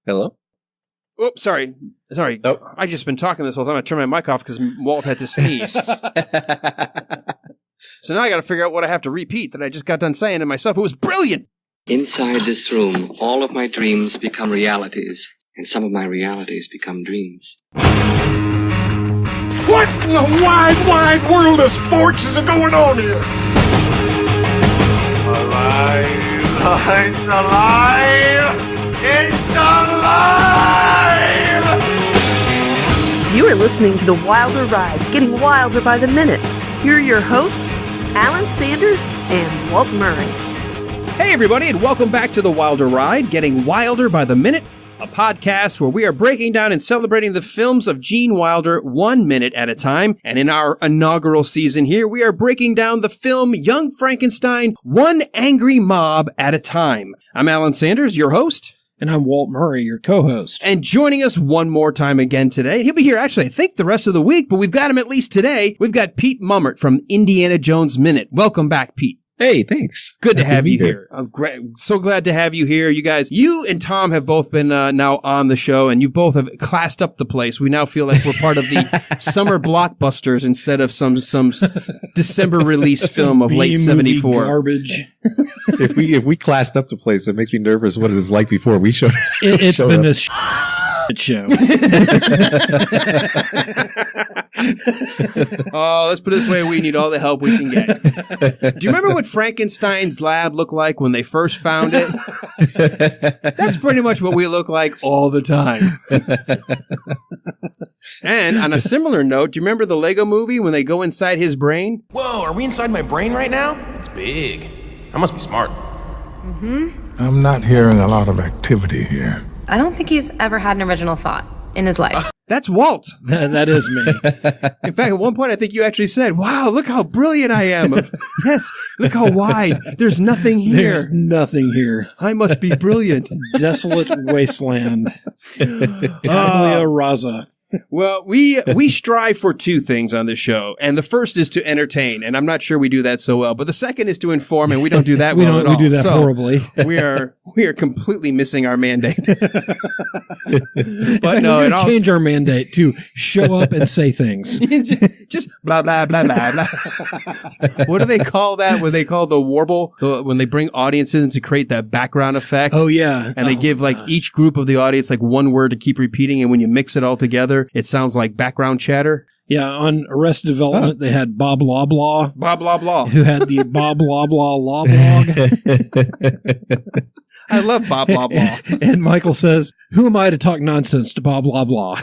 Hello? Oops, sorry. Nope. I just been talking this whole time. I turned my mic off because Walt had to sneeze. So now I got to figure out what I have to repeat that I just got done saying to myself. It was brilliant. Inside this room, all of my dreams become realities, and some of my realities become dreams. What in the wide, wide world of sports is going on here? Alive! It's alive! It's alive! You are listening to The Wilder Ride, getting wilder by the minute. Here are your hosts, Alan Sanders and Walt Murray. Hey, everybody, and welcome back to The Wilder Ride, getting wilder by the minute, a podcast where we are breaking down and celebrating the films of Gene Wilder 1 minute at a time. And in our inaugural season here, we are breaking down the film Young Frankenstein, one angry mob at a time. I'm Alan Sanders, your host. And I'm Walt Murray, your co-host. And joining us one more time again today, he'll be here actually, I think, the rest of the week, but we've got him at least today. We've got Pete Mummert from Indiana Jones Minute. Welcome back, Pete. Hey, thanks. Good to have you here. I'm so glad to have you here. You guys, you and Tom have both been now on the show, and you both have classed up the place. We now feel like we're part of the summer blockbusters instead of some December release film of late '74 garbage. If we classed up the place, it makes me nervous. What it was like before we showed. It's been a show. Oh, let's put it this way: we need all the help we can get. Do you remember what Frankenstein's lab looked like when they first found it? That's pretty much what we look like all the time. And on a similar note, do you remember the Lego movie when they go inside his brain? Whoa, are we inside my brain right now? It's big. I must be smart. I'm not hearing a lot of activity here. I don't think he's ever had an original thought in his life. That's Walt. That is me. In fact, at one point, I think you actually said, wow, look how brilliant I am. Yes, look how wide. There's nothing here. There's nothing here. I must be brilliant. Desolate wasteland. Tabula rasa. Well, we strive for two things on this show, and the first is to entertain, and I'm not sure we do that so well, but the second is to inform, and we don't do that we well at all. We do that horribly. We are completely missing our mandate. But no, it change our mandate to show up and say things. just blah blah blah blah blah. What do they call that? What they call the warble? When they bring audiences in to create that background effect. Oh yeah, and they give each group of the audience one word to keep repeating, and when you mix it all together, it sounds like background chatter. Yeah, on Arrested Development, they had Bob Loblaw. Bob Loblaw. Who had the Bob Loblaw law blog. I love Bob Loblaw. And Michael says, who am I to talk nonsense to Bob Loblaw?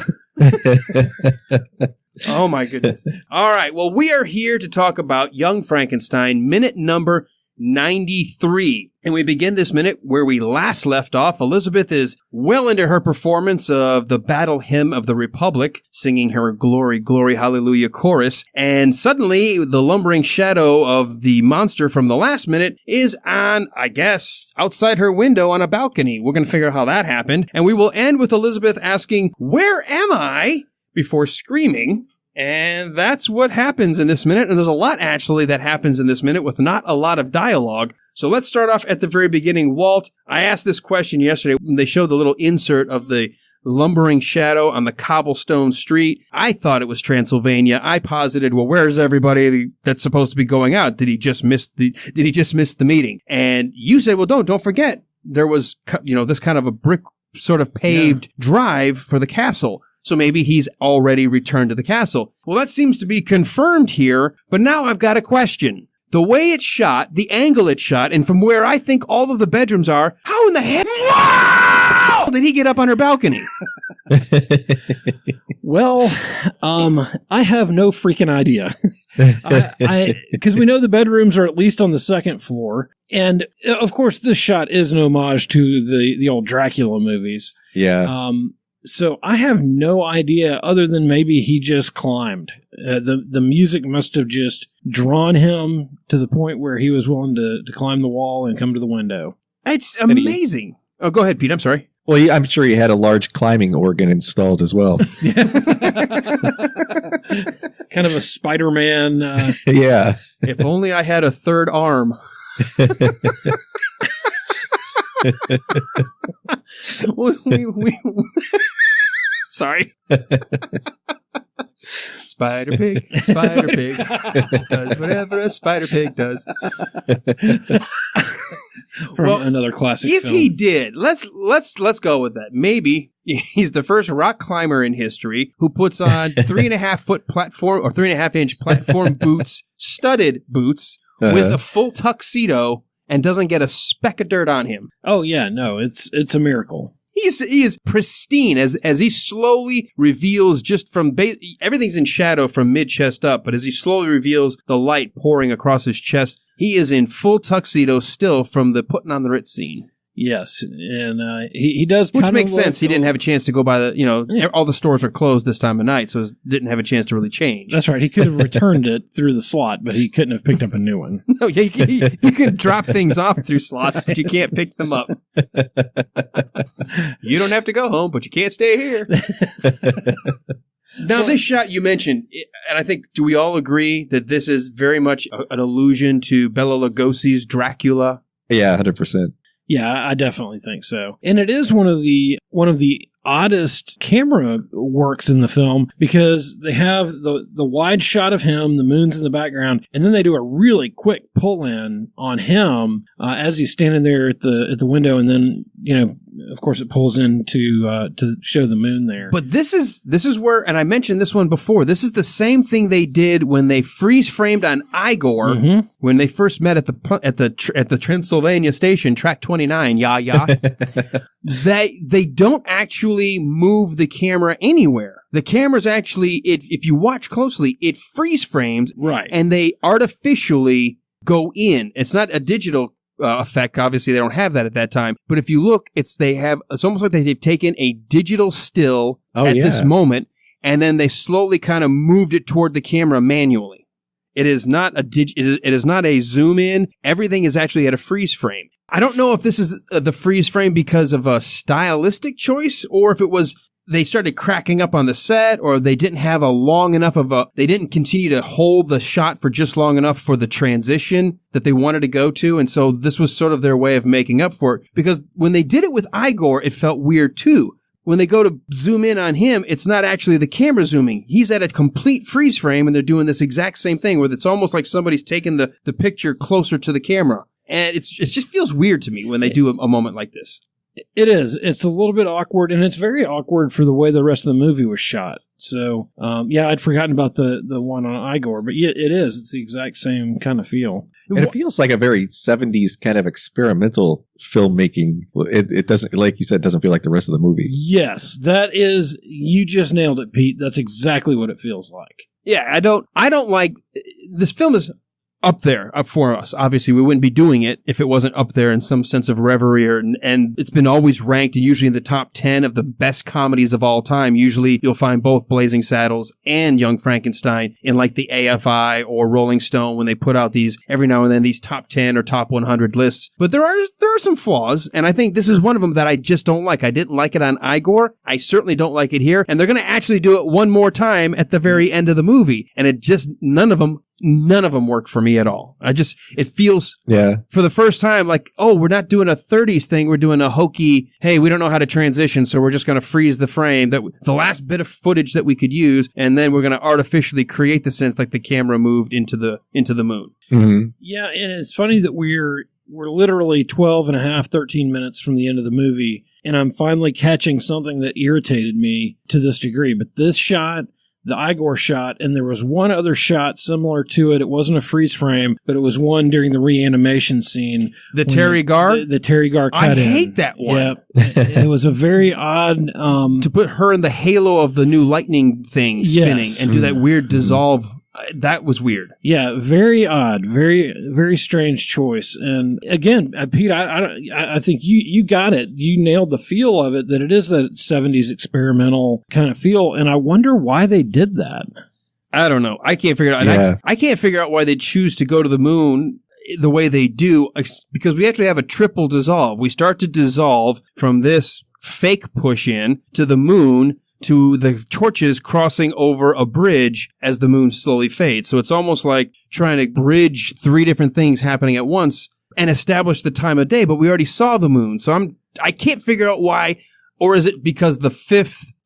Oh, my goodness. All right, well, we are here to talk about Young Frankenstein, minute number 93. And we begin this minute where we last left off. Elizabeth is well into her performance of the Battle Hymn of the Republic, singing her Glory, Glory, Hallelujah chorus. And suddenly, the lumbering shadow of the monster from the last minute is on, I guess, outside her window on a balcony. We're going to figure out how that happened. And we will end with Elizabeth asking, "Where am I?" before screaming. And that's what happens in this minute. And there's a lot, actually, that happens in this minute with not a lot of dialogue. So let's start off at the very beginning. Walt, I asked this question yesterday when they showed the little insert of the lumbering shadow on the cobblestone street. I thought it was Transylvania. I posited, well, where's everybody that's supposed to be going out? Did he just miss the meeting? And you said, well, don't forget. There was, this kind of a brick sort of paved drive for the castle. So maybe he's already returned to the castle. Well, that seems to be confirmed here, but now I've got a question. The way it's shot, the angle it's shot, and from where I think all of the bedrooms are, how in the hell did he get up on her balcony? Well, I have no freaking idea. Because we know the bedrooms are at least on the second floor. And, of course, this shot is an homage to the old Dracula movies. Yeah. So I have no idea other than maybe he just climbed. The music must have just drawn him to the point where he was willing to climb the wall and come to the window. It's amazing. Oh, go ahead, Pete. I'm sorry. Well, I'm sure he had a large climbing organ installed as well. Kind of a Spider-Man. Yeah. If only I had a third arm. Sorry. Spider pig does whatever a spider pig does. From another classic if film. he did, let's go with that. Maybe he's the first rock climber in history who puts on 3.5-foot platform or 3.5-inch platform boots, studded boots, with a full tuxedo and doesn't get a speck of dirt on him. Oh yeah, no, it's a miracle. He is pristine as he slowly reveals just from everything's in shadow from mid chest up, but as he slowly reveals the light pouring across his chest, he is in full tuxedo still from the putting on the Ritz scene. Yes, and he does, which makes sense. He didn't have a chance to go by all the stores are closed this time of night, so he didn't have a chance to really change. That's right. He could have returned it through the slot, but he couldn't have picked up a new one. No, you can drop things off through slots, but you can't pick them up. You don't have to go home, but you can't stay here. Now, this shot you mentioned, and I think, do we all agree that this is very much an allusion to Bela Lugosi's Dracula? Yeah, 100%. Yeah, I definitely think so. And it is one of the oddest camera works in the film because they have the wide shot of him, the moon's in the background, and then they do a really quick pull in on him as he's standing there at the window, and then of course it pulls in to show the moon there. But this is where, and I mentioned this one before, this is the same thing they did when they freeze framed on Igor when they first met at the Transylvania station, track 29. They don't actually move the camera anywhere. The camera's actually, if you watch closely, it freeze frames, right, and they artificially go in. It's not a digital effect. Obviously, they don't have that at that time. But if you look, it's almost like they've taken a digital still this moment, and then they slowly kind of moved it toward the camera manually. It is not it is not a zoom in. Everything is actually at a freeze frame. I don't know if this is the freeze frame because of a stylistic choice, or if it was they started cracking up on the set, or they didn't have they didn't continue to hold the shot for just long enough for the transition that they wanted to go to. And so this was sort of their way of making up for it. Because when they did it with Igor, it felt weird too. When they go to zoom in on him, it's not actually the camera zooming. He's at a complete freeze frame, and they're doing this exact same thing where it's almost like somebody's taking the picture closer to the camera. And it just feels weird to me when they do a moment like this. It is. It's a little bit awkward, and it's very awkward for the way the rest of the movie was shot. So, I'd forgotten about the one on Igor, but yeah, it is. It's the exact same kind of feel. And it feels like a very 70s kind of experimental filmmaking. It doesn't, like you said, doesn't feel like the rest of the movie. Yes, you just nailed it, Pete. That's exactly what it feels like. Yeah, I don't like, this film is up for us. Obviously, we wouldn't be doing it if it wasn't up there in some sense of reverie, and it's been always ranked and usually in the top 10 of the best comedies of all time. Usually you'll find both Blazing Saddles and Young Frankenstein in like the AFI or Rolling Stone when they put out these every now and then, these top 10 or top 100 lists. But there are some flaws, and I think this is one of them that I just don't like. I didn't like it on Igor. I certainly don't like it here, and they're going to actually do it one more time at the very end of the movie, and it just, none of them work for me at all. It feels, for the first time, like, oh, we're not doing a 30s thing. We're doing a hokey, hey, we don't know how to transition, so we're just going to freeze the frame, the last bit of footage that we could use, and then we're going to artificially create the sense like the camera moved into the moon. Mm-hmm. Yeah, and it's funny that we're literally 12 and a half, 13 minutes from the end of the movie, and I'm finally catching something that irritated me to this degree. But this shot, the Igor shot, and there was one other shot similar to it. It wasn't a freeze frame, but it was one during the reanimation scene. The Terry Gar? The Terry Gar cut in. I hate that one. Yeah, it was a very odd... to put her in the halo of the new lightning thing spinning and do that weird dissolve... That was weird. Yeah, very odd, very, very strange choice. And again, Pete, I think you got it. You nailed the feel of it. That it is that 70s experimental kind of feel. And I wonder why they did that. I don't know. I can't figure it out. Yeah. I can't figure out why they choose to go to the moon the way they do, because we actually have a triple dissolve. We start to dissolve from this fake push in to the moon, to the torches crossing over a bridge as the moon slowly fades. So it's almost like trying to bridge three different things happening at once. and establish the time of day, but we already saw the moon. So I can't figure out why, or is it because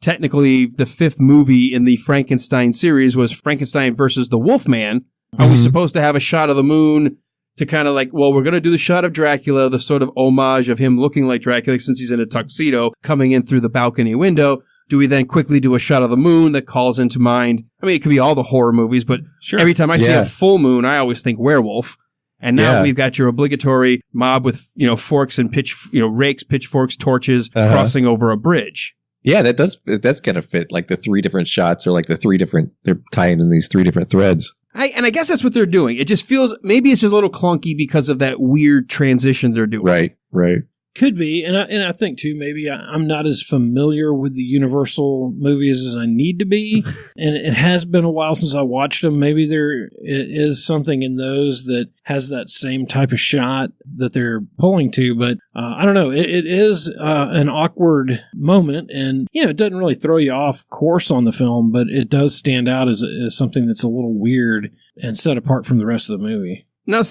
technically the fifth movie in the Frankenstein series was Frankenstein versus the Wolfman. Are we supposed to have a shot of the moon to kind of like, well, we're going to do the shot of Dracula, the sort of homage of him looking like Dracula since he's in a tuxedo coming in through the balcony window. Do we then quickly do a shot of the moon that calls into mind? I mean, it could be all the horror movies, but every time I see a full moon, I always think werewolf. And now we've got your obligatory mob with, forks and rakes, pitchforks, torches crossing over a bridge. Yeah, that's kind of fit, like the three different shots or like they're tying in these three different threads. I guess that's what they're doing. It just feels, maybe it's a little clunky because of that weird transition they're doing. Right. Could be, and I think too, maybe I'm not as familiar with the Universal movies as I need to be, and it has been a while since I watched them. Maybe there is something in those that has that same type of shot that they're pulling to, but I don't know. It is an awkward moment, and it doesn't really throw you off course on the film, but it does stand out as something that's a little weird and set apart from the rest of the movie. Now,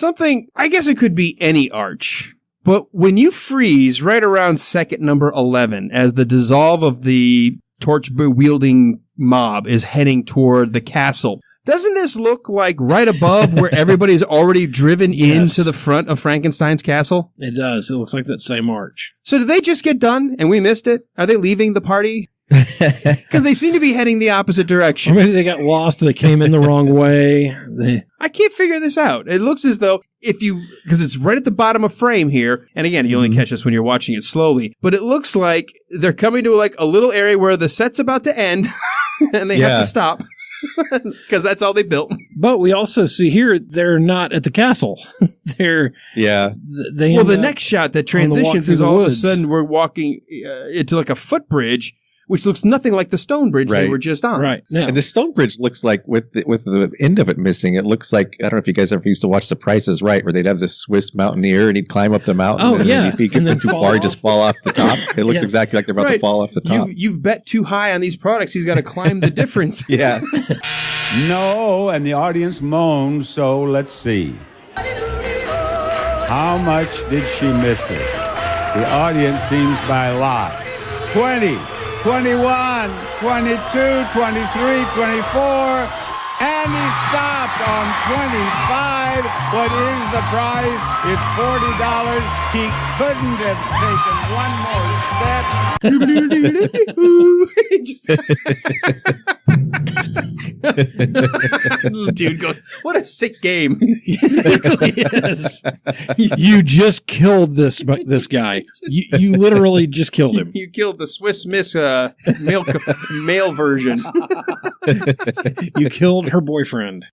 I guess it could be any arch. But when you freeze right around second number 11, as the dissolve of the torch-wielding mob is heading toward the castle, doesn't this look like right above where everybody's already driven into the front of Frankenstein's castle? It does. It looks like that same arch. So did they just get done and we missed it? Are they leaving the party? Because they seem to be heading the opposite direction. Or maybe they got lost. They came in the wrong way. I can't figure this out. It looks as though because it's right at the bottom of frame here, and again, you only catch this when you're watching it slowly, but it looks like they're coming to like a little area where the set's about to end, and they have to stop. Because that's all they built. But we also see here they're not at the castle. The next shot that transitions is all of a sudden we're walking into like a footbridge, which looks nothing like the stone bridge they were just on. Right. Yeah. And the stone bridge looks like, with the end of it missing, it looks like, I don't know if you guys ever used to watch The Price is Right, where they'd have this Swiss mountaineer and he'd climb up the mountain. Oh, and yeah. Then if he gets too far, he'd just fall off the top. It looks exactly like they're about to fall off the top. You've bet too high on these products. He's got to climb the difference. Yeah. No, and the audience moaned, so let's see. How much did she miss it? The audience seems by a lot. 20. 21, 22, 23, 24, and he stopped on 25. What is the prize? It's $40. He couldn't have taken one more step. Dude goes, what a sick game. Yes. You just killed this guy. You literally just killed him. You killed the Swiss Miss male version. You killed her boyfriend.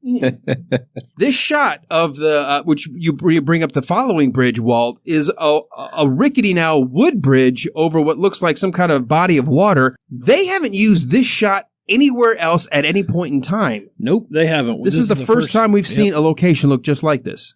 This shot of the, which you bring up the following bridge, Walt, is a rickety now wood bridge over what looks like some kind of body of water. They haven't used this shot anywhere else at any point in time. Nope, they haven't. This is the first time we've seen a location look just like this.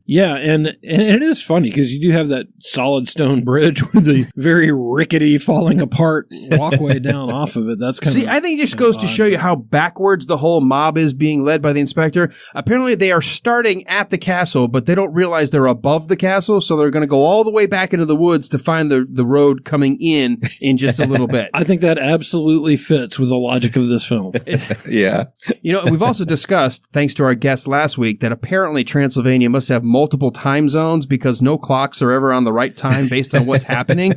Yeah, and it is funny because you do have that solid stone bridge with the very rickety, falling apart walkway down off of it. That's kind of I think it just goes to show you how backwards the whole mob is being led by the inspector. Apparently, they are starting at the castle, but they don't realize they're above the castle, so they're going to go all the way back into the woods to find the road coming in just a little bit. I think that absolutely fits with the logic of this film. Yeah. We've also discussed, thanks to our guest last week, that apparently Transylvania must have multiple time zones because no clocks are ever on the right time based on what's happening.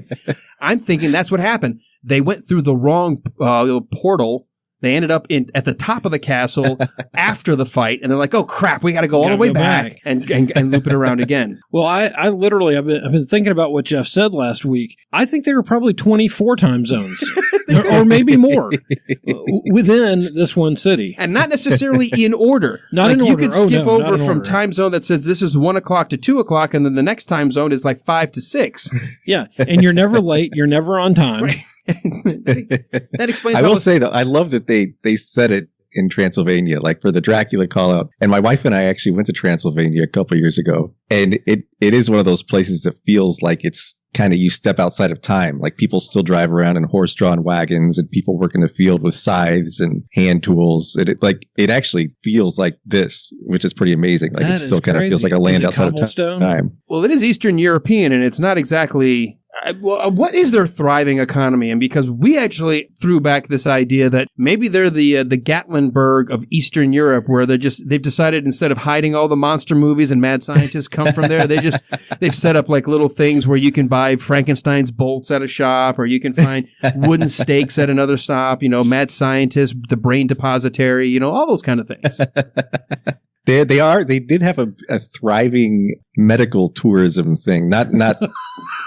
I'm thinking that's what happened. They went through the wrong portal. They ended up at the top of the castle after the fight, and they're like, "Oh crap, we got to go all the way back and loop it around again." Well, I literally I've been thinking about what Jeff said last week. I think there were probably 24 time zones, or maybe more, within this one city, and not necessarily in order. Not in order. You could skip over from time zone that says this is 1 o'clock to 2 o'clock, and then the next time zone is like 5 to 6. Yeah, and you're never late. You're never on time. Right. That explains. I will say though, I love that they set it in Transylvania, like for the Dracula call out. And my wife and I actually went to Transylvania a couple years ago. And it is one of those places that feels like it's kind of, you step outside of time. Like people still drive around in horse-drawn wagons and people work in the field with scythes and hand tools. And it actually feels like this, which is pretty amazing. Like it still kind of feels like a land outside of time. Well, it is Eastern European and it's not exactly... what is their thriving economy? And because we actually threw back this idea that maybe they're the Gatlinburg of Eastern Europe, where they've decided instead of hiding all the monster movies and mad scientists come from there, they've set up like little things where you can buy Frankenstein's bolts at a shop, or you can find wooden stakes at another stop. Mad scientists, the brain depository, all those kind of things. They did have a thriving medical tourism thing, not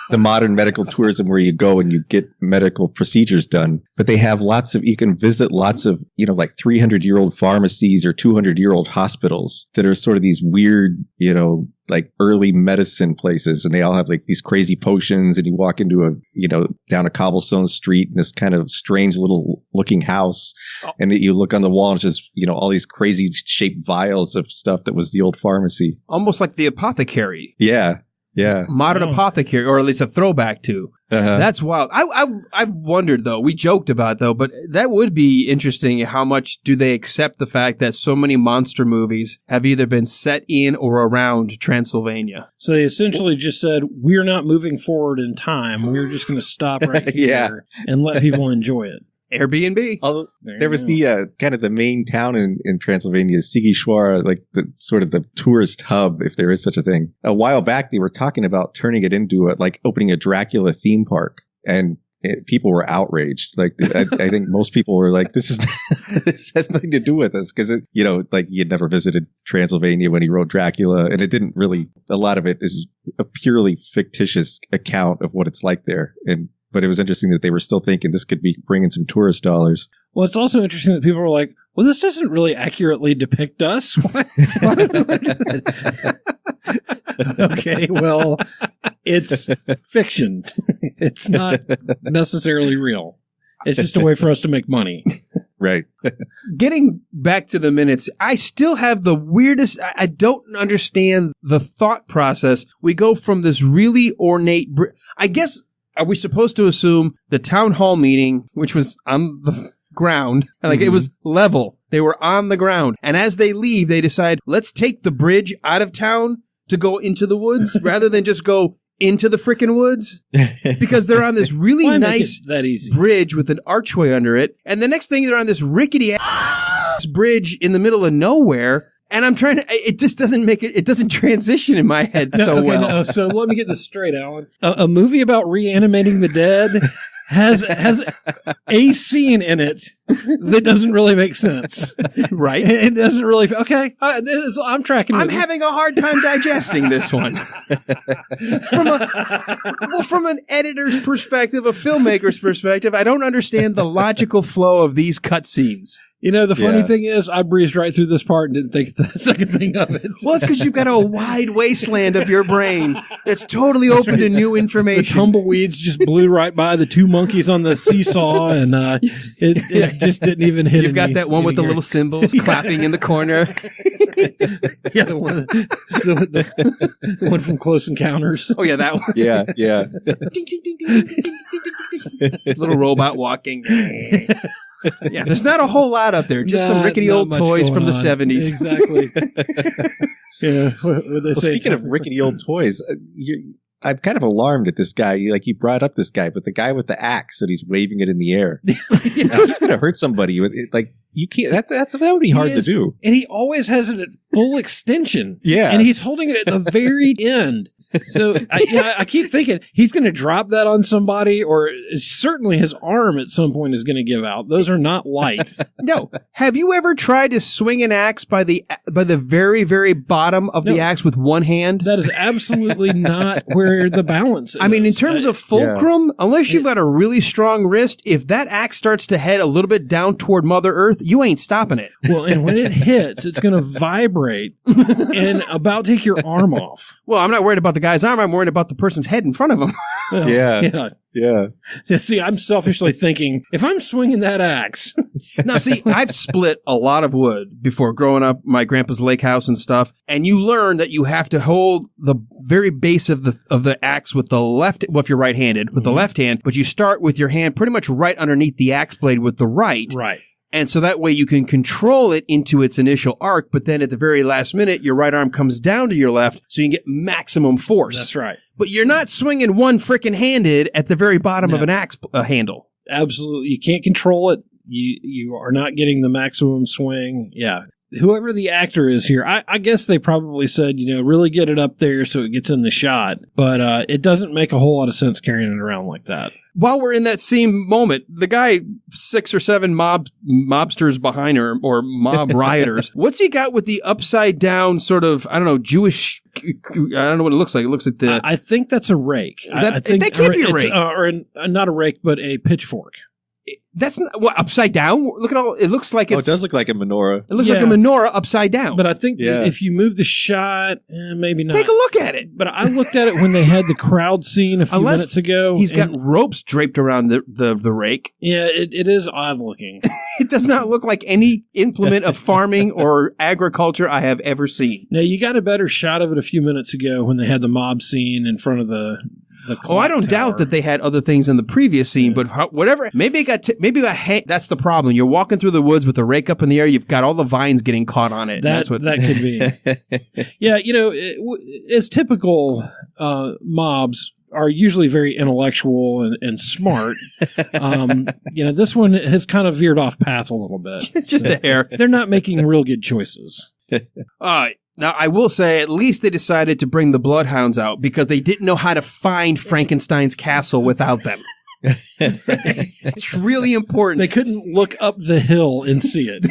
the modern medical tourism where you go and you get medical procedures done, but they have you can visit lots of, like 300-year-old pharmacies or 200-year-old hospitals that are sort of these weird, like early medicine places. And they all have like these crazy potions, and you walk into down a cobblestone street in this kind of strange little looking house. And you look on the wall and it's just, all these crazy shaped vials of stuff that was the old pharmacy. Almost like the apothecary. Yeah. Yeah. Modern apothecary, or at least a throwback to. That's wild. I've wondered, though, we joked about, though, but that would be interesting. How much do they accept the fact that so many monster movies have either been set in or around Transylvania? So they essentially just said, we're not moving forward in time. We're just going to stop right here and let people enjoy it. Airbnb. Although there was the kind of the main town in Transylvania, Sigishwara, like the sort of the tourist hub, if there is such a thing. A while back, they were talking about turning it into opening a Dracula theme park, and people were outraged. Like I think most people were like, this has nothing to do with us, because like he had never visited Transylvania when he wrote Dracula, and it didn't really. A lot of it is a purely fictitious account of what it's like there, But it was interesting that they were still thinking this could be bringing some tourist dollars. Well, it's also interesting that people were like, well, this doesn't really accurately depict us. Okay, well, it's fiction. It's not necessarily real. It's just a way for us to make money. Right. Getting back to the minutes, I still have the weirdest, I don't understand the thought process. We go from this really ornate, I guess, are we supposed to assume the town hall meeting, which was on the ground, like it was level, they were on the ground, and as they leave, they decide, let's take the bridge out of town to go into the woods rather than just go into the frickin' woods? Because they're on this really nice bridge with an archway under it, and the next thing they're on this rickety ass bridge in the middle of nowhere. And I'm trying to, it just doesn't make it doesn't transition in my head well. No, so let me get this straight, Alan. A movie about reanimating the dead has a scene in it that doesn't really make sense. Right? It doesn't really, okay, I'm tracking. I'm having a hard time digesting this one. From an editor's perspective, a filmmaker's perspective, I don't understand the logical flow of these cutscenes. The funny thing is, I breezed right through this part and didn't think the second thing of it. Well, it's because you've got a wide wasteland of your brain that's totally open to new information. The tumbleweeds just blew right by the two monkeys on the seesaw, and it just didn't even hit. You've got that one with the little cymbals clapping in the corner. Yeah, the one from Close Encounters. Oh, yeah, that one. Yeah. Ding, ding, ding, ding, ding, ding, ding. Little robot walking. Yeah, there's not a whole lot up there. Just some rickety old toys from the 70s. Exactly. Yeah. What they say? Speaking of rickety old toys, I'm kind of alarmed at this guy. Like, you brought up this guy, but the guy with the axe and he's waving it in the air. He's going to hurt somebody. Like, you can't. That would be hard to do. And he always has it at full extension. Yeah. And he's holding it at the very end. So I keep thinking he's going to drop that on somebody, or certainly his arm at some point is going to give out. Those are not light. No. Have you ever tried to swing an axe by the very, very bottom of the axe with one hand? That is absolutely not where the balance is. I mean, in terms of fulcrum, unless you've got a really strong wrist, if that axe starts to head a little bit down toward Mother Earth, you ain't stopping it. Well, and when it hits, it's going to vibrate and about take your arm off. Well, I'm not worried about the guy's arm. I'm worried about the person's head in front of him. Yeah. See, I'm selfishly thinking, if I'm swinging that axe. Now, see, I've split a lot of wood before growing up, my grandpa's lake house and stuff, and you learn that you have to hold the very base of the axe with the left, well, if you're right-handed, with the left hand, but you start with your hand pretty much right underneath the axe blade with the right. Right. And so that way you can control it into its initial arc, but then at the very last minute, your right arm comes down to your left, so you can get maximum force. That's right. But you're not swinging one frickin' handed at the very bottom of an axe handle. Absolutely. You can't control it. You are not getting the maximum swing. Yeah. Whoever the actor is here, I guess they probably said, really get it up there so it gets in the shot. But it doesn't make a whole lot of sense carrying it around like that. While we're in that same moment, the guy 6 or 7 mobsters behind her, or mob rioters, what's he got with the upside down sort of, I don't know, Jewish, I don't know what it looks like. It looks like the... I think that's a rake. I think that could be a rake. Not a rake, but a pitchfork. That's not, what, upside down? Look at all, it looks like it's... it does look like a menorah. It looks like a menorah upside down. But I think if you move the shot, maybe not. Take a look at it. But I looked at it when they had the crowd scene a few minutes ago. He's got ropes draped around the rake. Yeah, it is odd looking. It does not look like any implement of farming or agriculture I have ever seen. Now, you got a better shot of it a few minutes ago when they had the mob scene in front of the I don't doubt that they had other things in the previous scene, but whatever. Maybe it got that's the problem. You're walking through the woods with the rake up in the air. You've got all the vines getting caught on it. That could be. Yeah, as typical mobs are usually very intellectual and smart. This one has kind of veered off path a little bit. Just a hair. They're not making real good choices. All right. Now, I will say, at least they decided to bring the bloodhounds out because they didn't know how to find Frankenstein's castle without them. It's really important. They couldn't look up the hill and see it.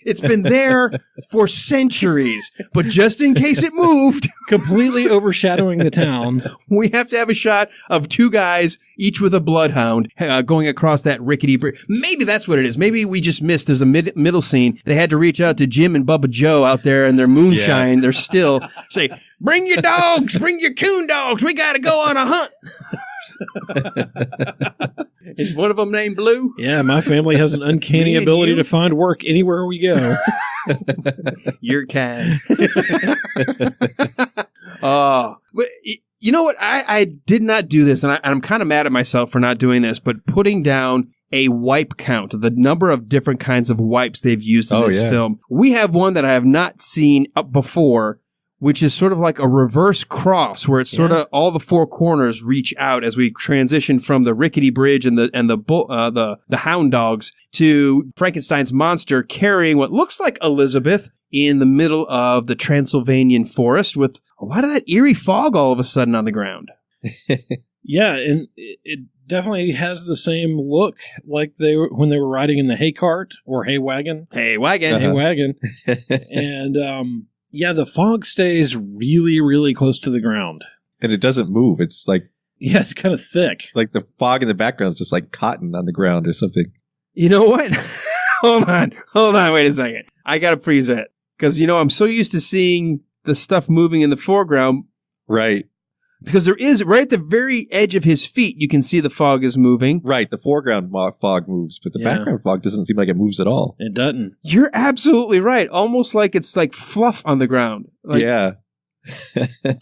It's been there for centuries, but just in case it moved, completely overshadowing the town, we have to have a shot of 2 guys, each with a bloodhound, going across that rickety bridge. Maybe that's what it is. Maybe we just missed. There's a middle scene. They had to reach out to Jim and Bubba Joe out there in their moonshine. They're still say, "Bring your dogs, bring your coon dogs. We got to go on a hunt." Is one of them named Blue? Yeah, my family has an uncanny ability to find work anywhere we go. You're kind. But you know what? I did not do this, and I'm kind of mad at myself for not doing this, but putting down a wipe count, the number of different kinds of wipes they've used in this film. We have one that I have not seen up before, which is sort of like a reverse cross, where it's sort of all the 4 corners reach out as we transition from the rickety bridge and the hound dogs to Frankenstein's monster carrying what looks like Elizabeth in the middle of the Transylvanian forest with a lot of that eerie fog all of a sudden on the ground. Yeah, and it definitely has the same look like when they were riding in the hay cart or hay wagon. Hay wagon. Hay wagon. And yeah, the fog stays really, really close to the ground. And it doesn't move. It's like... Yeah, it's kind of thick. Like the fog in the background is just like cotton on the ground or something. You know what? Hold on, wait a second. I got to freeze that. Because, I'm so used to seeing the stuff moving in the foreground. Right. Because there is, right at the very edge of his feet, you can see the fog is moving. Right, the foreground fog moves, but the background fog doesn't seem like it moves at all. It doesn't. You're absolutely right. Almost like it's like fluff on the ground. Like, yeah.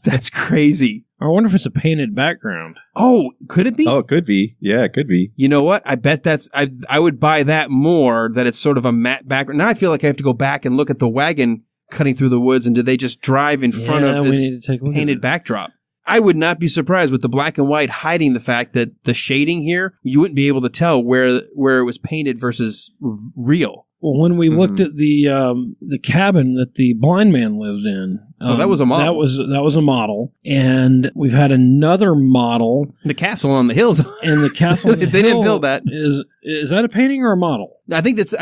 That's crazy. I wonder if it's a painted background. Oh, could it be? Oh, it could be. Yeah, it could be. You know what? I bet I would buy that more, that it's sort of a matte background. Now I feel like I have to go back and look at the wagon cutting through the woods, and did they just drive in front of this painted backdrop? I would not be surprised with the black and white hiding the fact that the shading here, you wouldn't be able to tell where it was painted versus real. Well, when we looked at the cabin that the blind man lived in, that was a model. That was a model, and we've had another model. The castle on the hills, and the castle. They didn't build that. Is that a painting or a model? I think it's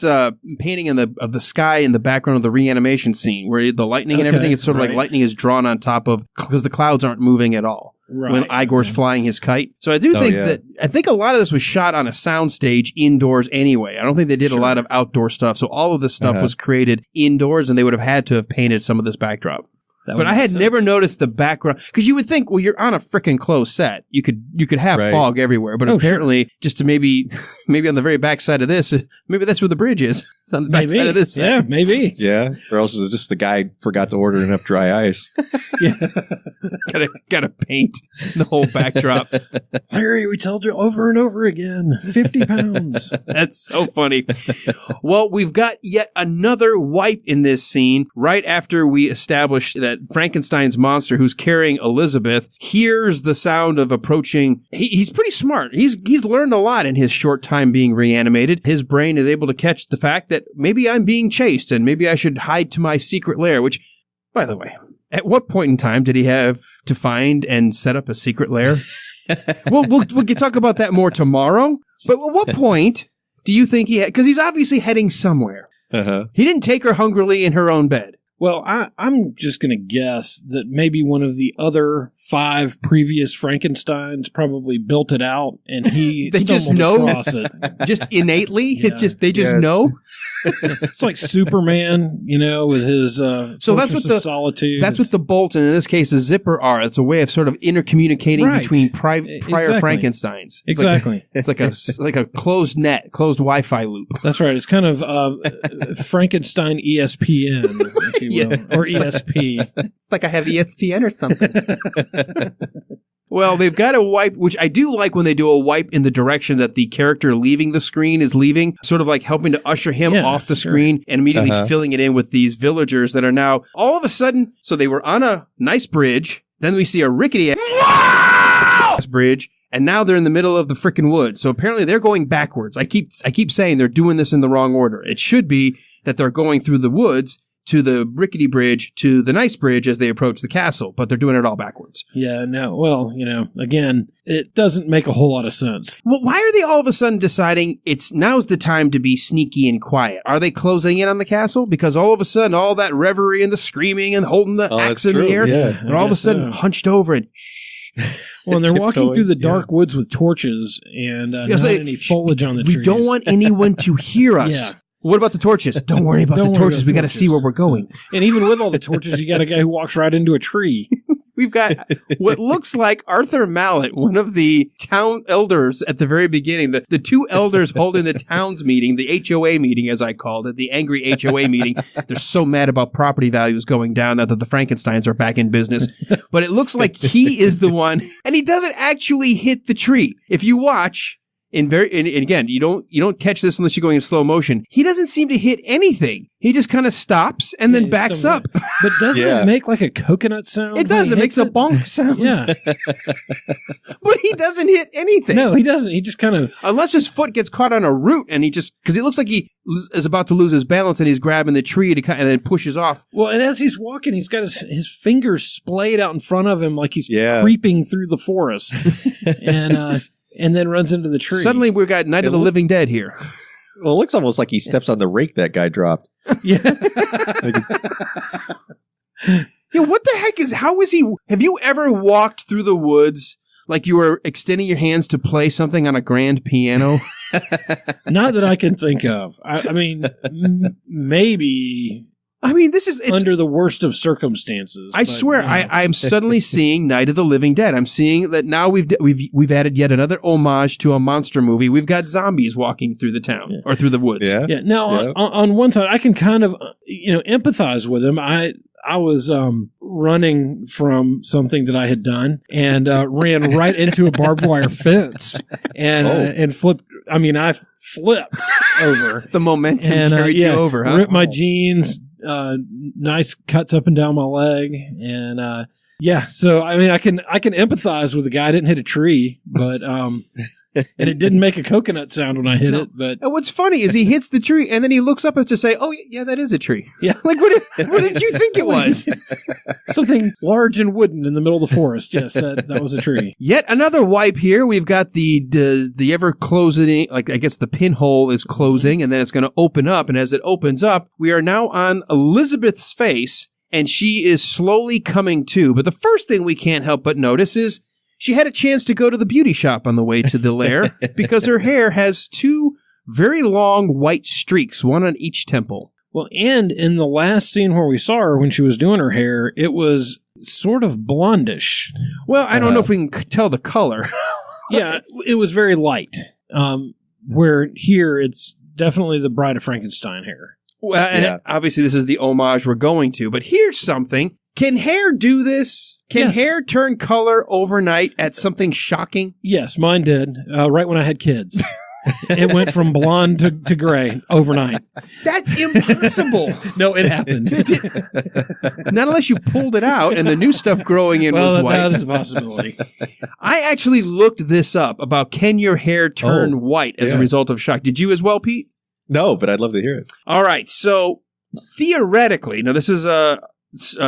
a painting of the sky in the background of the reanimation scene where the lightning and everything. It's sort of like lightning is drawn on top of, because the clouds aren't moving at all. Right. When Igor's flying his kite. So I do think I think a lot of this was shot on a soundstage indoors anyway. I don't think they did a lot of outdoor stuff. So all of this stuff was created indoors, and they would have had to have painted some of this backdrop. But I had never noticed the background, because you would think, well, you're on a freaking closed set. You could have fog everywhere, but apparently just to maybe on the very back side of this, maybe that's where the bridge is. It's on the back side of this set. Yeah, maybe. Yeah, or else it's just the guy forgot to order enough dry ice. Yeah. Gotta paint the whole backdrop. Larry, we told you over and over again, 50 pounds. That's so funny. Well, we've got yet another wipe in this scene right after we established that Frankenstein's monster, who's carrying Elizabeth, hears the sound of approaching. He's pretty smart. He's learned a lot in his short time being reanimated. His brain is able to catch the fact that maybe I'm being chased and maybe I should hide to my secret lair, which, by the way, at what point in time did he have to find and set up a secret lair? We'll talk about that more tomorrow. But at what point do you think he had? Because he's obviously heading somewhere. Uh-huh. He didn't take her hungrily in her own bed. Well, I'm just going to guess that maybe one of the other 5 previous Frankensteins probably built it out, and he they just know across it. Just innately. Yeah. They just know. It's like Superman, with his so that's what the solitude. That's what the bolts, and in this case, a zipper are. It's a way of sort of intercommunicating between prior Frankensteins. Exactly. It's like a closed net, closed Wi-Fi loop. That's right. It's kind of Frankenstein ESPN, if you will, or ESP. Like I have ESPN or something. Well, they've got a wipe, which I do like when they do a wipe in the direction that the character leaving the screen is leaving, sort of like helping to usher him off the screen and immediately filling it in with these villagers that are now all of a sudden, so they were on a nice bridge, then we see a rickety ass bridge, and now they're in the middle of the frickin' woods. So apparently they're going backwards. I keep saying they're doing this in the wrong order. It should be that they're going through the woods to the rickety bridge, to the nice bridge as they approach the castle, but they're doing it all backwards. Yeah, no, well, again, it doesn't make a whole lot of sense. Well, why are they all of a sudden deciding now's the time to be sneaky and quiet? Are they closing in on the castle? Because all of a sudden, all that revelry and the screaming and holding the axe in the air, they're all of a sudden hunched over and well, and they're walking through the dark woods with torches and not any foliage on the trees. We don't want anyone to hear us. Yeah. What about the torches? Don't worry about the torches. We got to see where we're going. And even with all the torches, you got a guy who walks right into a tree. We've got what looks like Arthur Mallet, one of the town elders at the very beginning, the 2 elders holding the town's meeting, the HOA meeting, as I called it, the angry HOA meeting. They're so mad about property values going down now that the Frankensteins are back in business. But it looks like he is the one, and he doesn't actually hit the tree. If you watch... And again, you don't catch this unless you're going in slow motion. He doesn't seem to hit anything. He just kind of stops and then backs up. But doesn't it make like a coconut sound? It does. It makes a bonk sound. Yeah. But he doesn't hit anything. No, he doesn't. He just kind of... Unless his foot gets caught on a root and he just... Because it looks like he is about to lose his balance and he's grabbing the tree and then pushes off. Well, and as he's walking, he's got his fingers splayed out in front of him like he's creeping through the forest. And then runs into the tree. Suddenly we've got Night of the Living Dead here. Well, it looks almost like he steps on the rake that guy dropped. Yeah. Yeah, what the heck how is he? Have you ever walked through the woods like you were extending your hands to play something on a grand piano? Not that I can think of. I mean, maybe... I mean, it's under the worst of circumstances. I swear, I'm suddenly seeing Night of the Living Dead. I'm seeing that now we've added yet another homage to a monster movie. We've got zombies walking through the town or through the woods. Yeah. Now, on one side, I can kind of empathize with him. I was running from something that I had done and ran right into a barbed wire fence and flipped. I mean, I flipped over. The momentum carried you over, huh? Ripped my jeans. Nice cuts up and down my leg, and so I mean, I can empathize with the guy. I didn't hit a tree, but and it didn't make a coconut sound when I hit it. But and what's funny is he hits the tree, and then he looks up as to say, "Oh yeah, that is a tree." Yeah, like what did you think it was? Something large and wooden in the middle of the forest. Yes, that was a tree. Yet another wipe here. We've got the ever closing, like I guess the pinhole is closing, and then it's going to open up, and as it opens up, we are now on Elizabeth's face, and she is slowly coming to. But the first thing we can't help but notice is she had a chance to go to the beauty shop on the way to the lair because her hair has 2 very long white streaks, one on each temple. Well, and in the last scene where we saw her when she was doing her hair, it was sort of blondish. Well, I don't know if we can tell the color. Yeah, it was very light. Where here, it's definitely the Bride of Frankenstein hair. Well, and obviously this is the homage we're going to, but here's something. Can hair do this? Can hair turn color overnight at something shocking? Yes, mine did. Right when I had kids. It went from blonde to gray overnight. That's impossible. No, it happened. Not unless you pulled it out and the new stuff growing in was white. That is a possibility. I actually looked this up about can your hair turn white as a result of shock. Did you as well, Pete? No, but I'd love to hear it. All right. So theoretically, now this is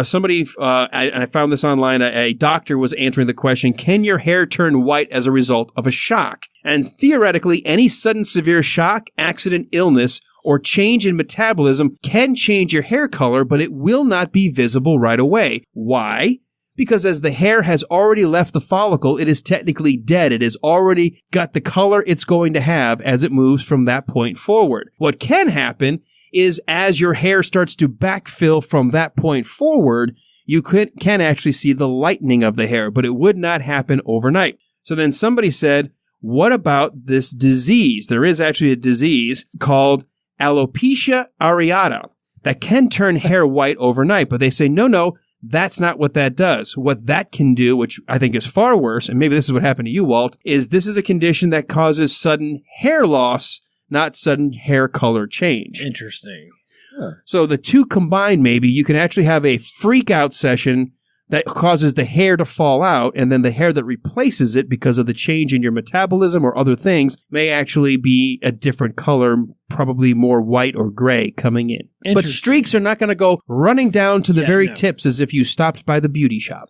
somebody, and I found this online, a doctor was answering the question, can your hair turn white as a result of a shock? And theoretically, any sudden severe shock, accident, illness, or change in metabolism can change your hair color, but it will not be visible right away. Why? Because as the hair has already left the follicle, it is technically dead. It has already got the color it's going to have as it moves from that point forward. What can happen is as your hair starts to backfill from that point forward, you can actually see the lightening of the hair, but it would not happen overnight. So then somebody said, what about this disease? There is actually a disease called alopecia areata that can turn hair white overnight, but they say, no, that's not what that does. What that can do, which I think is far worse, and maybe this is what happened to you, Walt, is this is a condition that causes sudden hair loss, not sudden hair color change. Interesting. Huh. So the two combined, maybe you can actually have a freak out session that causes the hair to fall out, and then the hair that replaces it because of the change in your metabolism or other things may actually be a different color, probably more white or gray coming in. But streaks are not going to go running down to the tips as if you stopped by the beauty shop.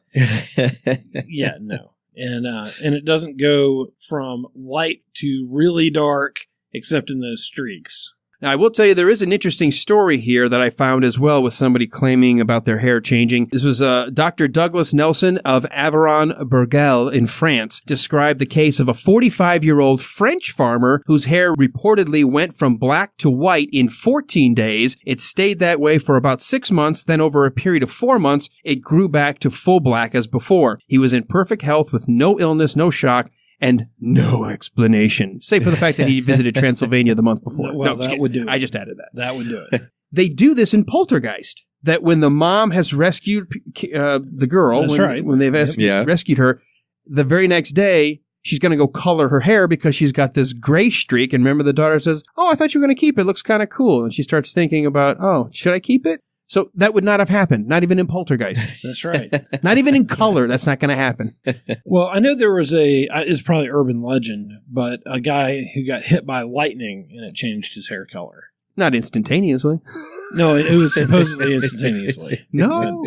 Yeah, no. And it doesn't go from light to really dark except in those streaks. Now, I will tell you, there is an interesting story here that I found as well with somebody claiming about their hair changing. This was Dr. Douglas Nelson of Aveyron-Bourgel in France described the case of a 45-year-old French farmer whose hair reportedly went from black to white in 14 days. It stayed that way for about 6 months. Then over a period of 4 months, it grew back to full black as before. He was in perfect health with no illness, no shock, and no explanation, save for the fact that he visited Transylvania the month before. Well, that would do it. I just added that. That would do it. They do this in Poltergeist, that when the mom has rescued the girl, when they've rescued her, the very next day, she's going to go color her hair because she's got this gray streak. And remember, the daughter says, oh, I thought you were going to keep it. It looks kind of cool. And she starts thinking about, oh, should I keep it? So that would not have happened, not even in Poltergeist. That's right. Not even in color, that's not going to happen. Well, I know there was it's probably urban legend, but a guy who got hit by lightning and it changed his hair color. Not instantaneously. No, it was supposedly instantaneously. No.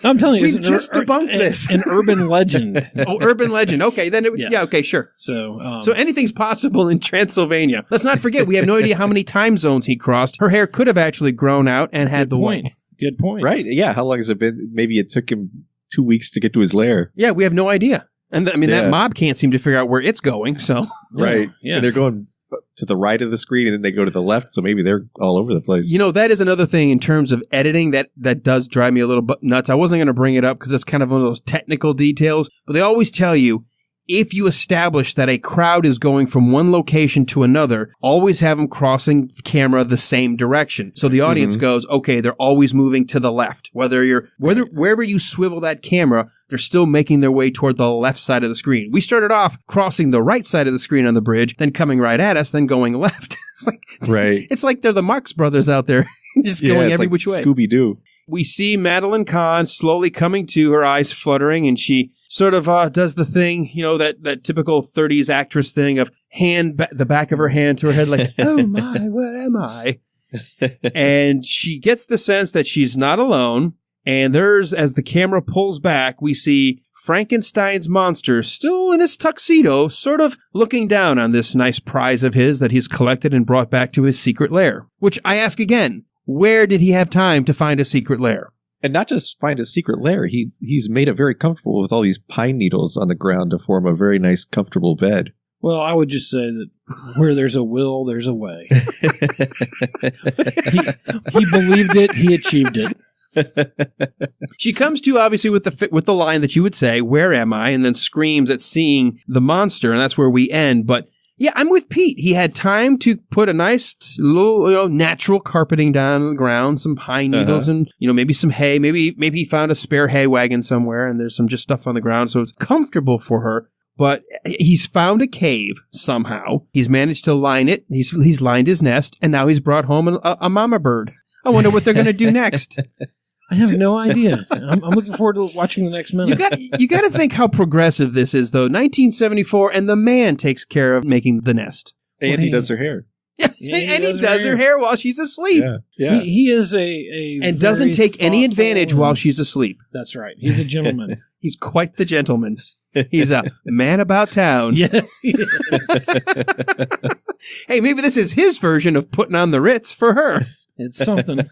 I'm telling you, we just debunked this. An urban legend. Oh, urban legend. Okay, then okay, sure. So anything's possible in Transylvania. Let's not forget, we have no idea how many time zones he crossed. Her hair could have actually grown out and had the white. Good point. Right. Yeah. How long has it been? Maybe it took him 2 weeks to get to his lair. Yeah, we have no idea. And that mob can't seem to figure out where it's going. So right. Yeah. And they're going to the right of the screen and then they go to the left. So maybe they're all over the place. You know, that is another thing in terms of editing that does drive me a little bit nuts. I wasn't going to bring it up because that's kind of one of those technical details. But they always tell you, if you establish that a crowd is going from one location to another, always have them crossing the camera the same direction. So the audience goes, okay, they're always moving to the left. Wherever you swivel that camera, they're still making their way toward the left side of the screen. We started off crossing the right side of the screen on the bridge, then coming right at us, then going left. It's like they're the Marx Brothers out there, just going every which way. Scooby-Doo. We see Madeline Kahn slowly coming to, her eyes fluttering, and she sort of does the thing, you know, that typical 30s actress thing of the back of her hand to her head like, oh my, where am I? And she gets the sense that she's not alone, and as the camera pulls back, we see Frankenstein's monster still in his tuxedo, sort of looking down on this nice prize of his that he's collected and brought back to his secret lair. Which I ask again, where did he have time to find a secret lair? And not just find a secret lair. He's made it very comfortable with all these pine needles on the ground to form a very nice, comfortable bed. Well, I would just say that where there's a will, there's a way. He believed it. He achieved it. She comes to, obviously, with the line that you would say, "Where am I?" and then screams at seeing the monster, and that's where we end. But yeah, I'm with Pete. He had time to put a nice little, natural carpeting down on the ground, some pine needles, and maybe some hay. Maybe he found a spare hay wagon somewhere, and there's some just stuff on the ground, so it's comfortable for her. But he's found a cave somehow. He's managed to line it. He's lined his nest, and now he's brought home a mama bird. I wonder what they're going to do next. I have no idea. I'm looking forward to watching the next minute. You got to think how progressive this is, though. 1974, and the man takes care of making the nest. And he does her hair. Yeah, and he does her hair while she's asleep. Yeah. He is a and doesn't take any advantage while she's asleep. That's right. He's a gentleman. He's quite the gentleman. He's a man about town. Yes, he is. Hey, maybe this is his version of putting on the Ritz for her. It's something.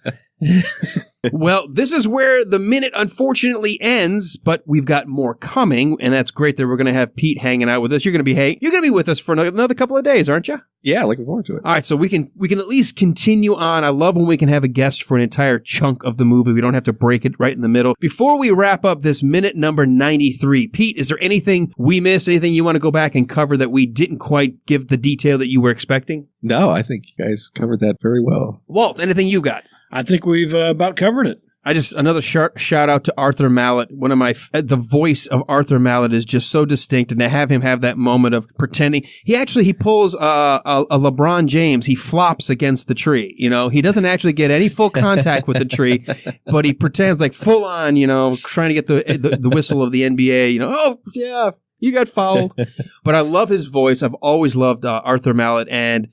Well, this is where the minute unfortunately ends, but we've got more coming, and that's great that we're going to have Pete hanging out with us. You're going to be with us for another couple of days, aren't you? Yeah, looking forward to it. All right, so we can at least continue on. I love when we can have a guest for an entire chunk of the movie. We don't have to break it right in the middle. Before we wrap up this minute number 93, Pete, is there anything we missed, anything you want to go back and cover that we didn't quite give the detail that you were expecting? No, I think you guys covered that very well. Walt, anything you got? I think we've about covered it. Another shout out to Arthur Mallet. The voice of Arthur Mallet is just so distinct, and to have him have that moment of pretending, he pulls a LeBron James. He flops against the tree. He doesn't actually get any full contact with the tree, but he pretends like full on, trying to get the whistle of the NBA. Oh yeah, you got fouled. But I love his voice. I've always loved Arthur Mallet, and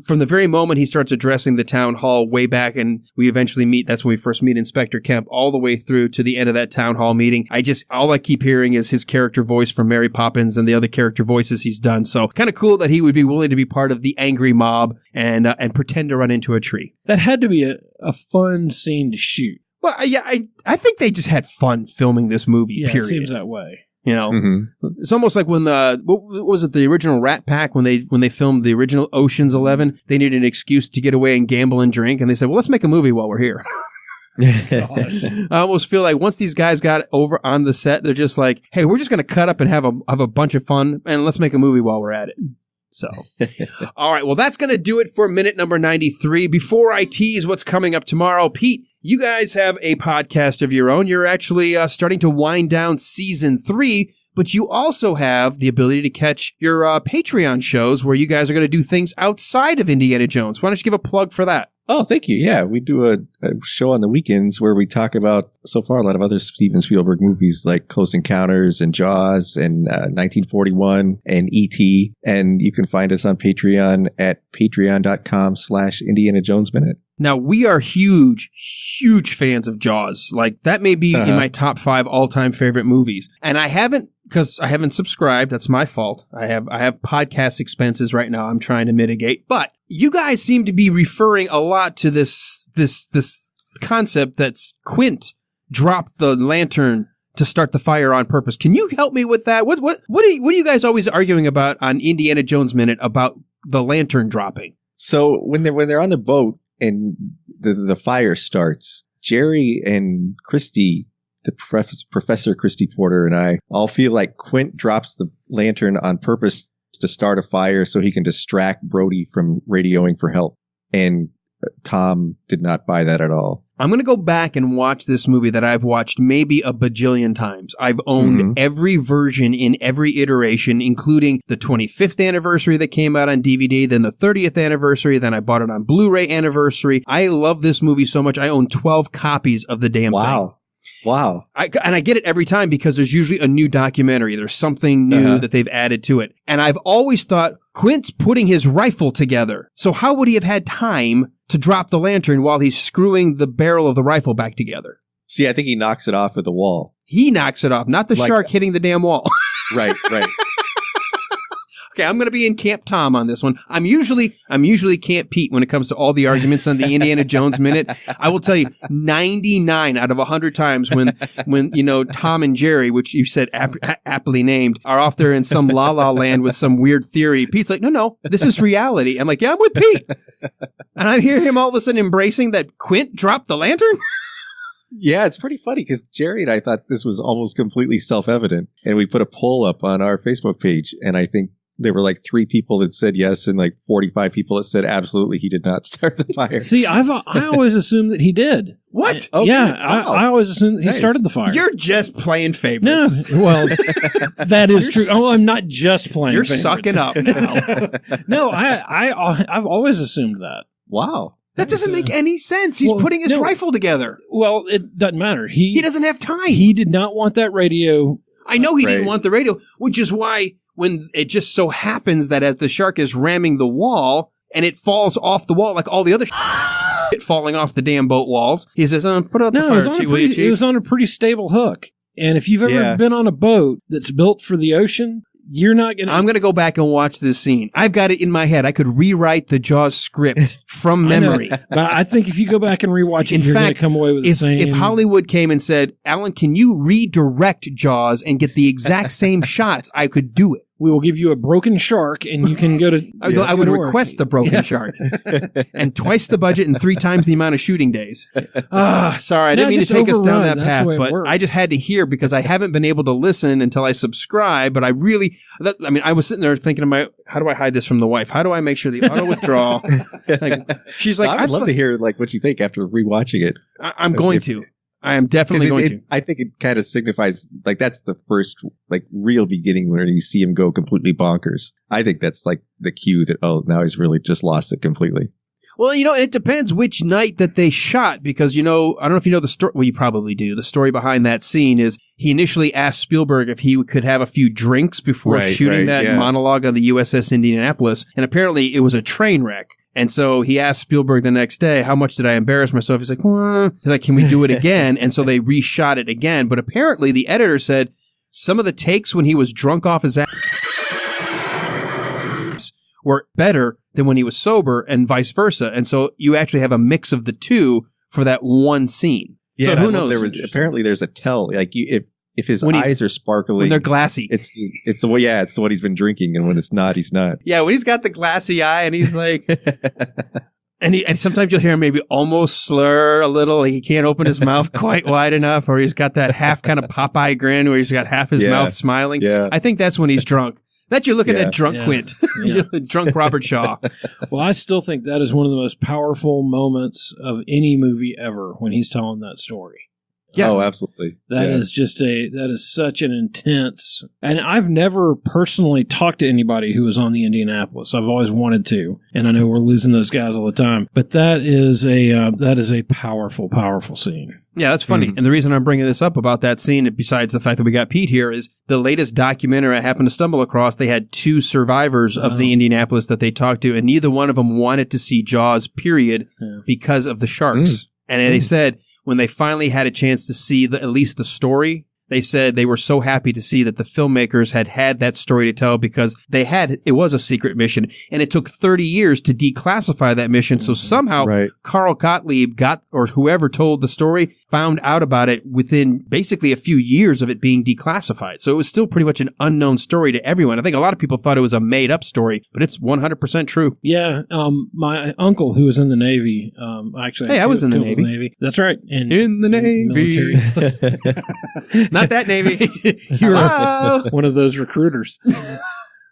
from the very moment he starts addressing the town hall way back, and we eventually meet, that's when we first meet Inspector Kemp, all the way through to the end of that town hall meeting. All I keep hearing is his character voice from Mary Poppins and the other character voices he's done. So kind of cool that he would be willing to be part of the angry mob and pretend to run into a tree. That had to be a fun scene to shoot. Well, yeah, I think they just had fun filming this movie, yeah, period. It seems that way. It's almost like when what was it, the original Rat Pack, when they filmed the original Ocean's 11, they needed an excuse to get away and gamble and drink, and they said, well, let's make a movie while we're here. I almost feel like once these guys got over on the set, they're just like, hey, we're just going to cut up and have a bunch of fun, and let's make a movie while we're at it. So, all right, well, that's going to do it for minute number 93. Before I tease what's coming up tomorrow, Pete, you guys have a podcast of your own. You're actually starting to wind down season 3, but you also have the ability to catch your Patreon shows where you guys are going to do things outside of Indiana Jones. Why don't you give a plug for that? Oh, thank you. Yeah, we do a show on the weekends where we talk about, so far, a lot of other Steven Spielberg movies like Close Encounters and Jaws and 1941 and E.T. And you can find us on Patreon at patreon.com/Indiana Jones Minute. Now, we are huge fans of Jaws. Like, that may be in my top 5 all-time favorite movies. And I haven't subscribed. That's my fault. I have podcast expenses right now I'm trying to mitigate. But you guys seem to be referring a lot to this concept that's Quint dropped the lantern to start the fire on purpose. Can you help me with that? What are you guys always arguing about on Indiana Jones Minute about the lantern dropping? So when they're on the boat and the fire starts, Jerry and Christy, the Professor Christy Porter, and I all feel like Quint drops the lantern on purpose to start a fire so he can distract Brody from radioing for help. And Tom did not buy that at all. I'm going to go back and watch this movie that I've watched maybe a bajillion times. I've owned every version in every iteration, including the 25th anniversary that came out on DVD, then the 30th anniversary, then I bought it on Blu-ray anniversary. I love this movie so much. I own 12 copies of the damn thing. Wow. I get it every time because there's usually a new documentary. There's something new that they've added to it. And I've always thought, Quint's putting his rifle together. So how would he have had time to drop the lantern while he's screwing the barrel of the rifle back together? See, I think he knocks it off with the wall. He knocks it off, not the shark hitting the damn wall. Right. Okay, I'm going to be in Camp Tom on this one. I'm usually Camp Pete when it comes to all the arguments on the Indiana Jones Minute. I will tell you, 99 out of 100 times when Tom and Jerry, which you said aptly named, are off there in some la la land with some weird theory. Pete's like, no, this is reality. I'm like, yeah, I'm with Pete. And I hear him all of a sudden embracing that Quint dropped the lantern. Yeah, it's pretty funny because Jerry and I thought this was almost completely self-evident. And we put a poll up on our Facebook page, and I think there were like 3 people that said yes and like 45 people that said absolutely he did not start the fire. See, I always assumed that he did. What? Yeah, wow. I always assumed that he started the fire. You're just playing favorites. No, well, that is true. Oh, I'm not just playing favorites. You're sucking up now. No, I've always assumed that. Wow. That doesn't make any sense. He's putting his rifle together. Well, it doesn't matter. He doesn't have time. He did not want that radio. I know he didn't want the radio, which is why when it just so happens that as the shark is ramming the wall and it falls off the wall like all the other shit falling off the damn boat walls, he says, put out the fire chief, will you, Chief? It was on a pretty stable hook. And if you've ever been on a boat that's built for the ocean, you're not going to... I'm going to go back and watch this scene. I've got it in my head. I could rewrite the Jaws script from memory. But I think if you go back and rewatch it, you're going to come away with the same... If Hollywood came and said, Alan, can you redirect Jaws and get the exact same shots, I could do it. We will give you a broken shark, and you can go to... I would request the broken shark. And twice the budget and 3 times the amount of shooing days. Sorry, I didn't mean to take us down that path, but I just had to hear because I haven't been able to listen until I subscribe, but I was sitting there thinking how do I hide this from the wife? How do I make sure the auto withdrawal... she's like... I'd love to hear what you think after rewatching it. I'm going to. I am definitely going to. I think it kind of signifies, that's the first, real beginning where you see him go completely bonkers. I think that's, the cue that, now he's really just lost it completely. Well, it depends which night that they shot because, I don't know if you know the story. Well, you probably do. The story behind that scene is he initially asked Spielberg if he could have a few drinks before shooting that monologue on the USS Indianapolis. And apparently it was a train wreck. And so he asked Spielberg the next day, how much did I embarrass myself? He's like, can we do it again? And so they reshot it again. But apparently the editor said some of the takes when he was drunk off his ass were better than when he was sober and vice versa. And so you actually have a mix of the two for that one scene. Yeah, so who knows? Apparently there's a tell. If his eyes are sparkling, when they're glassy, it's the way. Yeah, it's what he's been drinking, and when it's not, he's not. Yeah, when he's got the glassy eye, and he's like, and sometimes you'll hear him maybe almost slur a little. He can't open his mouth quite wide enough, or he's got that half kind of Popeye grin where he's got half his mouth smiling. Yeah, I think that's when he's drunk. That you're looking at drunk Quint, drunk Robert Shaw. Well, I still think that is one of the most powerful moments of any movie ever when he's telling that story. Yeah. Oh, absolutely. That is such an intense, and I've never personally talked to anybody who was on the Indianapolis. I've always wanted to, and I know we're losing those guys all the time, but that is a powerful, powerful scene. Yeah, that's funny. Mm-hmm. And the reason I'm bringing this up about that scene, besides the fact that we got Pete here, is the latest documentary I happened to stumble across. They had 2 survivors of the Indianapolis that they talked to, and neither one of them wanted to see Jaws, period, because of the sharks. And they said, when they finally had a chance to see at least the story, they said they were so happy to see that the filmmakers had that story to tell because it was a secret mission and it took 30 years to declassify that mission. So somehow Carl Gottlieb or whoever told the story found out about it within basically a few years of it being declassified. So it was still pretty much an unknown story to everyone. I think a lot of people thought it was a made up story, but it's 100% true. Yeah. My uncle who was in the Navy, actually. I was in the Navy. That's right. And in the Navy. Military. Not that Navy. You were one of those recruiters.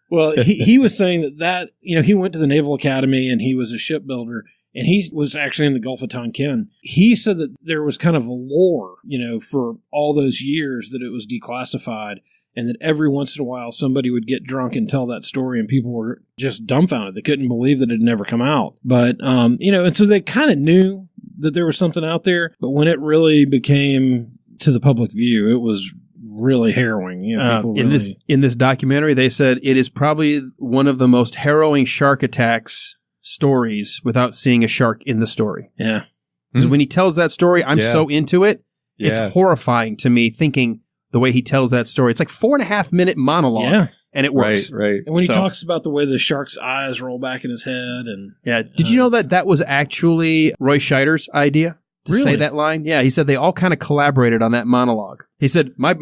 Well, he was saying that he went to the Naval Academy and he was a shipbuilder and he was actually in the Gulf of Tonkin. He said that there was kind of a lore, for all those years that it was declassified and that every once in a while somebody would get drunk and tell that story and people were just dumbfounded. They couldn't believe that it had never come out. But, and so they kind of knew that there was something out there, but when it really became to the public view, it was really harrowing. In this documentary, they said it is probably one of the most harrowing shark attacks stories without seeing a shark in the story. Yeah. Because when he tells that story, I'm so into it. Yeah. It's horrifying to me thinking the way he tells that story. It's like 4.5 minute monologue. Yeah. And it works. Right. And when he talks about the way the shark's eyes roll back in his head, and did you know that was actually Roy Scheider's idea to say that line? Yeah, he said they all kind of collaborated on that monologue. He said my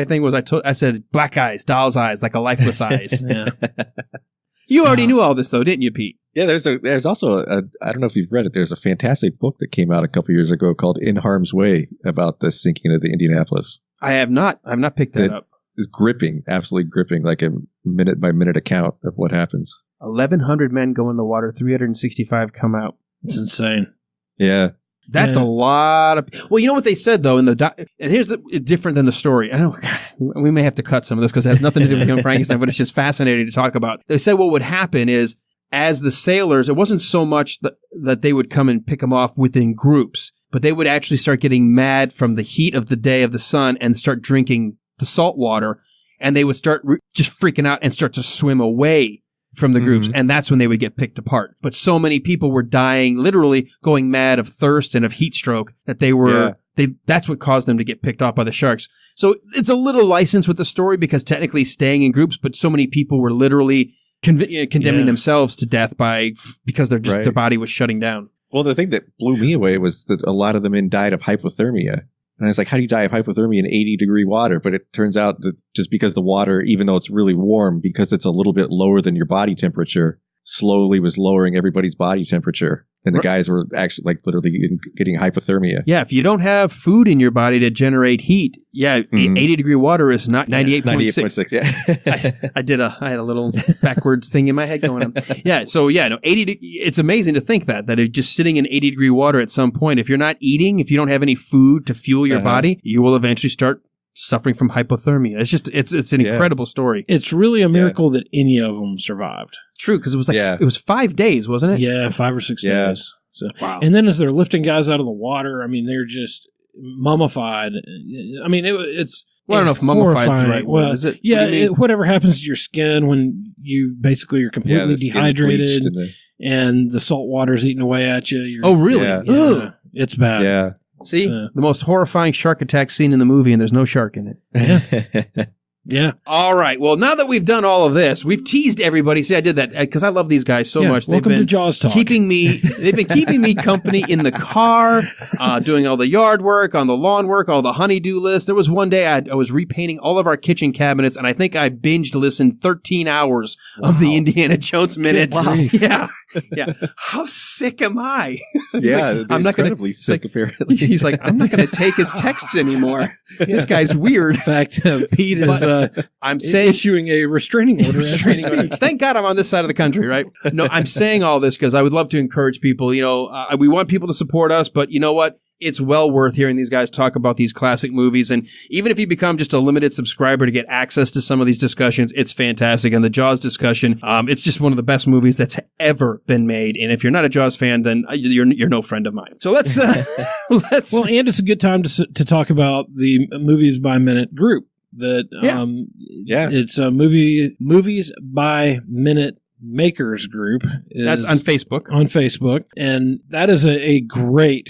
thing was I said black eyes, doll's eyes, like a lifeless eyes. Yeah. You already knew all this though, didn't you, Pete? Yeah, there's also I don't know if you've read it. There's a fantastic book that came out a couple years ago called In Harm's Way about the sinking of the Indianapolis. I have not picked that up. Is gripping, absolutely gripping, like a minute by minute account of what happens. 1,100 men go in the water, 365 come out. It's insane. Yeah. That's a lot of. Well, you know what they said though in the and here's different than the story. I know we may have to cut some of this because it has nothing to do with Young Frankenstein, but it's just fascinating to talk about. They said what would happen is as the sailors, it wasn't so much that they would come and pick them off within groups, but they would actually start getting mad from the heat of the day of the sun and start drinking the salt water, and they would start just freaking out and start to swim away from the groups, and that's when they would get picked apart. But so many people were dying, literally going mad of thirst and of heat stroke, that they were that's what caused them to get picked off by the sharks. So it's a little license with the story because technically staying in groups, but so many people were literally condemning themselves to death because their body was shutting down. Well, the thing that blew me away was that a lot of the men died of hypothermia. And I was like, how do you die of hypothermia in 80-degree water? But it turns out that just because the water, even though it's really warm, because it's a little bit lower than your body temperature, slowly was lowering everybody's body temperature. And the guys were actually like literally getting hypothermia. Yeah, if you don't have food in your body to generate heat, 80-degree water is not 98.6. Yeah. I had a little backwards thing in my head going on. Yeah, so 80. It's amazing to think that it just sitting in 80-degree water at some point, if you're not eating, if you don't have any food to fuel your body, you will eventually start suffering from hypothermia. It's an incredible story. It's really a miracle that any of them survived. True, because it was it was 5 days, wasn't it? Yeah, 5 or 6 days. So, wow. And then as they're lifting guys out of the water, I mean, they're just mummified. I mean, it's. Well, I don't know if mummified is the right word. Is it? Yeah, whatever happens to your skin when you basically are completely dehydrated and the salt water's eating away at you. Oh, really? Yeah, it's bad. Yeah. See, the most horrifying shark attack scene in the movie, and there's no shark in it. Yeah. Yeah. All right. Well, now that we've done all of this, we've teased everybody. See, I did that because I love these guys so much. Welcome to Jaws Talk. They've been keeping me company in the car, doing all the yard work, on the lawn work, all the honey-do list. There was one day I was repainting all of our kitchen cabinets, and I think I binged listened 13 hours of the Indiana Jones Minute. Wow. Yeah. Yeah. How sick am I? Yeah. I'm not going to sick, apparently. He's like, I'm not going to take his texts anymore. This guy's weird. In fact, Pete is I'm saying issuing a restraining order. Thank God I'm on this side of the country, right? No, I'm saying all this because I would love to encourage people. You know, we want people to support us, but you know what? It's well worth hearing these guys talk about these classic movies. And even if you become just a limited subscriber to get access to some of these discussions, it's fantastic. And the Jaws discussion, it's just one of the best movies that's ever been made. And if you're not a Jaws fan, then you're no friend of mine. So let's well, and it's a good time to talk about the Movies by Minute group. It's a Movies by Minute Makers group. That's on Facebook. And that is a great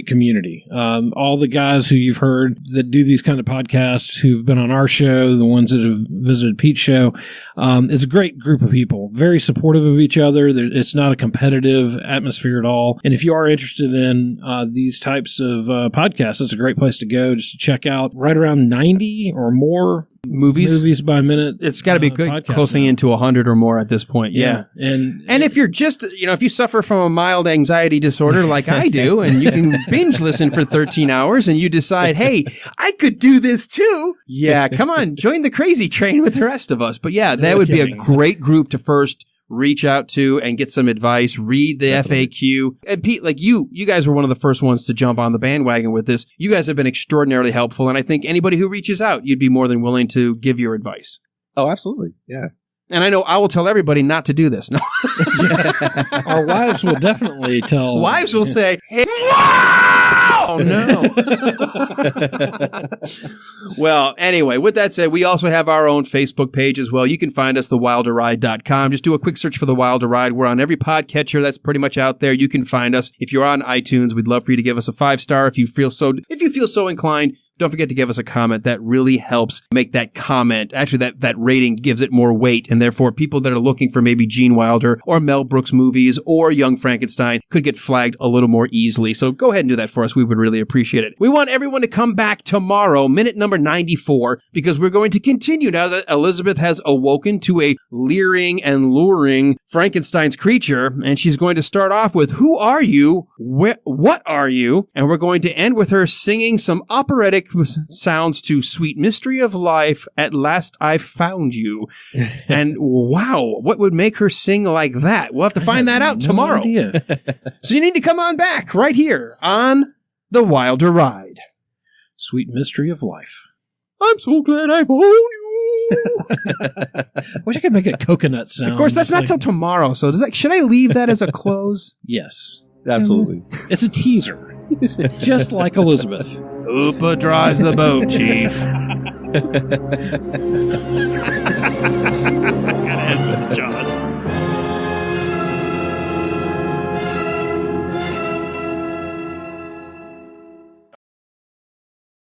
community. All the guys who you've heard that do these kind of podcasts who've been on our show, the ones that have visited Pete's show, is a great group of people. Very supportive of each other. It's not a competitive atmosphere at all. And if you are interested in these types of podcasts, it's a great place to go just to check out right around 90 or more movies by minute. It's got to be good, closing into 100 or more at this point. Yeah. And if you're just, if you suffer from a mild anxiety disorder like I do, and you can binge listen for 13 hours and you decide, hey, I could do this too. Yeah, come on, join the crazy train with the rest of us. But yeah, that would be a great group to first reach out to and get some advice, read the FAQ. And Pete, like you guys were one of the first ones to jump on the bandwagon with this. You guys have been extraordinarily helpful. And I think anybody who reaches out, you'd be more than willing to give your advice. Oh, absolutely. Yeah. And I know I will tell everybody not to do this. No. Our wives will definitely tell. Wives will say, hey, oh, no. Well, anyway, with that said, we also have our own Facebook page as well. You can find us, thewilderride.com. Just do a quick search for The Wilder Ride. We're on every podcatcher that's pretty much out there. You can find us. If you're on iTunes, we'd love for you to give us a 5-star. If you feel so inclined, don't forget to give us a comment. That really helps make that comment. Actually, that rating gives it more weight, and therefore people that are looking for maybe Gene Wilder or Mel Brooks movies or Young Frankenstein could get flagged a little more easily. So go ahead and do that for us. We would really appreciate it. We want everyone to come back tomorrow, minute number 94, because we're going to continue now that Elizabeth has awoken to a leering and luring Frankenstein's creature, and she's going to start off with, who are you? What are you? And we're going to end with her singing some operatic sounds to Sweet Mystery of Life, At Last I Found You. And wow, what would make her sing like that? We'll have to find that out tomorrow. So you need to come on back right here on The Wilder Ride. Sweet Mystery of Life. I'm so glad I found you. Wish I could make a coconut sound. Of course, that's not till tomorrow. So should I leave that as a close? Yes. Absolutely. It's a teaser. Just like Elizabeth. Oopa drives the boat, Chief. Gotta end with Jaws.